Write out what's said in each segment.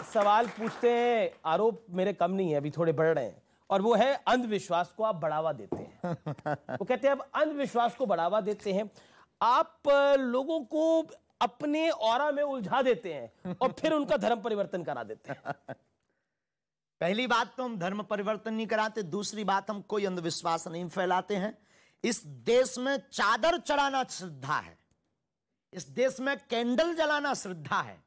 सवाल पूछते हैं, आरोप मेरे कम नहीं है, अभी थोड़े बढ़ रहे हैं, और वो है अंधविश्वास को आप बढ़ावा देते हैं। वो कहते हैं अब अंधविश्वास को बढ़ावा देते हैं, आप लोगों को अपने ऑरा में उलझा देते हैं और फिर उनका धर्म परिवर्तन करा देते हैं। पहली बात तो हम धर्म परिवर्तन नहीं कराते, दूसरी बात हम कोई अंधविश्वास नहीं फैलाते हैं। इस देश में चादर चढ़ाना श्रद्धा है, इस देश में कैंडल जलाना श्रद्धा है,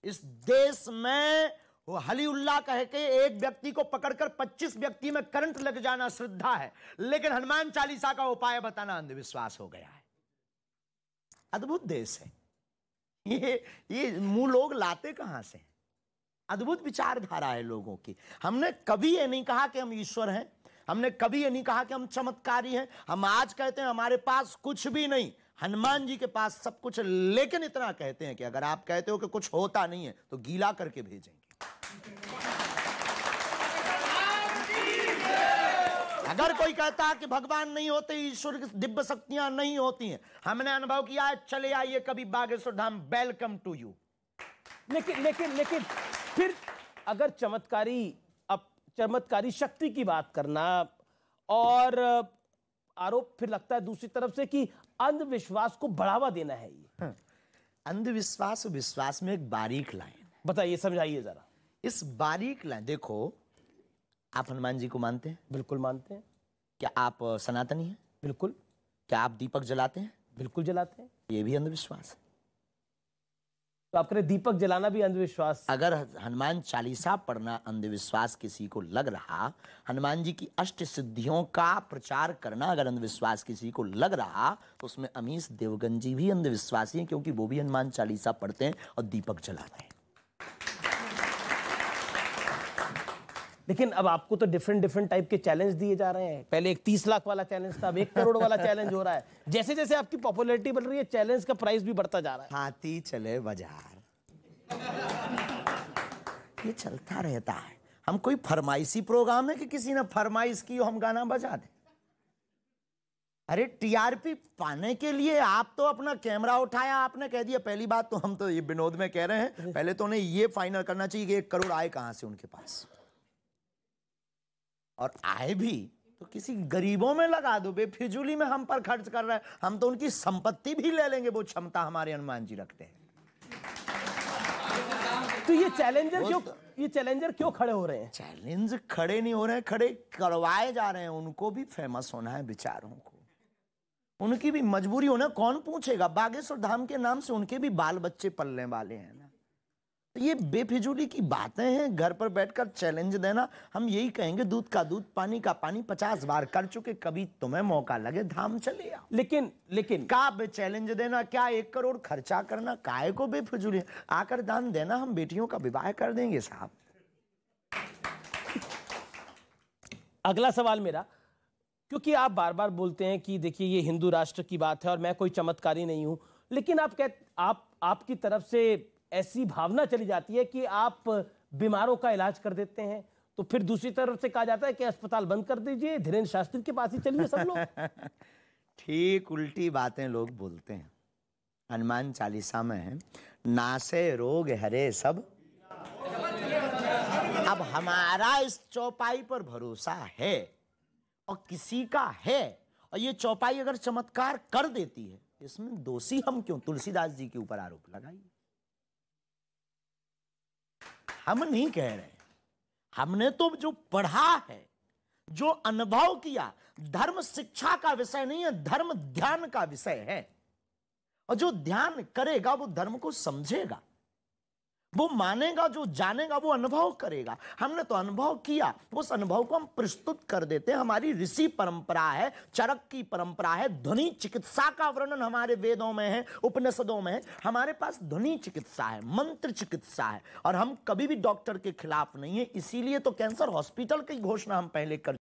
इस देश में वो हलीउल्लाह कह के एक व्यक्ति को पकड़कर 25 व्यक्ति में करंट लग जाना श्रद्धा है, लेकिन हनुमान चालीसा का उपाय बताना अंधविश्वास हो गया है। अद्भुत देश है ये मुंह लोग लाते कहां से? अद्भुत विचारधारा है लोगों की। हमने कभी ये नहीं कहा कि हम ईश्वर हैं, हमने कभी ये नहीं कहा कि हम चमत्कारी हैं। हम आज कहते हैं हमारे पास कुछ भी नहीं, हनुमान जी के पास सब कुछ, लेकिन इतना कहते हैं कि अगर आप कहते हो कि कुछ होता नहीं है तो गीला करके भेजेंगे। अगर कोई कहता है कि भगवान नहीं होते, ईश्वर की दिव्य शक्तियां नहीं होती हैं, हमने अनुभव किया है, चले आइए कभी Bageshwar Dham, welcome to you. लेकिन फिर अगर चमत्कारी शक्ति की बात करना, और आरोप फिर लगता है दूसरी तरफ से कि अंधविश्वास को बढ़ावा देना है ये। अंधविश्वास और विश्वास में एक बारीक लाइन, बताइए, समझाइए जरा। इस बारीक लाइन देखो, आप हनुमान जी को मानते हैं? बिल्कुल मानते हैं। क्या आप सनातनी हैं? बिल्कुल। क्या आप दीपक जलाते हैं? बिल्कुल जलाते हैं। ये भी अंधविश्वास है। तो आप कह रहे दीपक जलाना भी अंधविश्वास? अगर हनुमान चालीसा पढ़ना अंधविश्वास किसी को लग रहा, हनुमान जी की अष्ट सिद्धियों का प्रचार करना अगर अंधविश्वास किसी को लग रहा, तो उसमें अमीश देवगन जी भी अंधविश्वासी हैं, क्योंकि वो भी हनुमान चालीसा पढ़ते हैं और दीपक जलाते हैं। लेकिन अब आपको तो डिफरेंट टाइप के चैलेंज दिए जा रहे हैं। पहले एक 30 लाख वाला चैलेंज था, अब 1 करोड़ वाला चैलेंज हो रहा है। जैसे जैसे आपकी पॉपुलैरिटी बढ़ रही है, चैलेंज का प्राइस भी बढ़ता जा रहा है। हाथी चले बाजार, ये चलता रहता है। हम कोई फरमाइशी प्रोग्राम है कि किसी ने फरमाइश की हम गाना बजा दें? अरे टीआरपी पाने के लिए आप तो अपना कैमरा उठाया, आपने कह दिया। पहली बात तो हम तो ये विनोद में कह रहे हैं, पहले तो उन्हें ये फाइनल करना चाहिए कि 1 करोड़ आए कहां से उनके पास, और आए भी तो किसी गरीबों में लगा दो। बेफिजूली में हम पर खर्च कर रहे हैं, हम तो उनकी संपत्ति भी ले लेंगे, वो क्षमता हमारे हनुमान जी रखते हैं। तो ये चैलेंजर क्यों खड़े हो रहे हैं? चैलेंज खड़े नहीं हो रहे हैं, खड़े करवाए जा रहे हैं। उनको भी फेमस होना है बेचारों को, उनकी भी मजबूरी होना। कौन पूछेगा? बागेश्वर धाम के नाम से उनके भी बाल बच्चे पलने वाले हैं ना। तो ये बेफिजूली की बातें हैं, घर पर बैठकर चैलेंज देना। हम यही कहेंगे, दूध का दूध, पानी का पानी 50 बार कर चुके, कभी तुम्हें मौका लगे धाम चले आओ। लेकिन का चैलेंज देना, क्या 1 करोड़ खर्चा करना, काय को बेफिजूली? आकर दान देना, हम बेटियों का विवाह कर देंगे साहब। अगला सवाल मेरा, क्योंकि आप बार बार बोलते हैं कि देखिए ये हिंदू राष्ट्र की बात है और मैं कोई चमत्कारी नहीं हूं, लेकिन आपकी तरफ से ऐसी भावना चली जाती है कि आप बीमारों का इलाज कर देते हैं, तो फिर दूसरी तरफ से कहा जाता है कि अस्पताल बंद कर दीजिए, धीरेन्द्र शास्त्री के पास ही चलिए सब लोग। ठीक उल्टी बातें लोग बोलते हैं। हनुमान चालीसा में है, नासे रोग हरे सब। अब हमारा इस चौपाई पर भरोसा है और किसी का है, और ये चौपाई अगर चमत्कार कर देती है, इसमें दोषी हम क्यों? तुलसीदास जी के ऊपर आरोप लगाइए। हम नहीं कह रहे, हमने तो जो पढ़ा है, जो अनुभव किया, धर्म शिक्षा का विषय नहीं है, धर्म ध्यान का विषय है। और जो ध्यान करेगा वो धर्म को समझेगा, वो मानेगा, जो जानेगा वो अनुभव करेगा। हमने तो अनुभव किया, उस अनुभव को हम प्रस्तुत कर देते हैं। हमारी ऋषि परंपरा है, चरक की परंपरा है, ध्वनि चिकित्सा का वर्णन हमारे वेदों में है, उपनिषदों में है। हमारे पास ध्वनि चिकित्सा है, मंत्र चिकित्सा है, और हम कभी भी डॉक्टर के खिलाफ नहीं है। इसीलिए तो कैंसर हॉस्पिटल की घोषणा हम पहले कर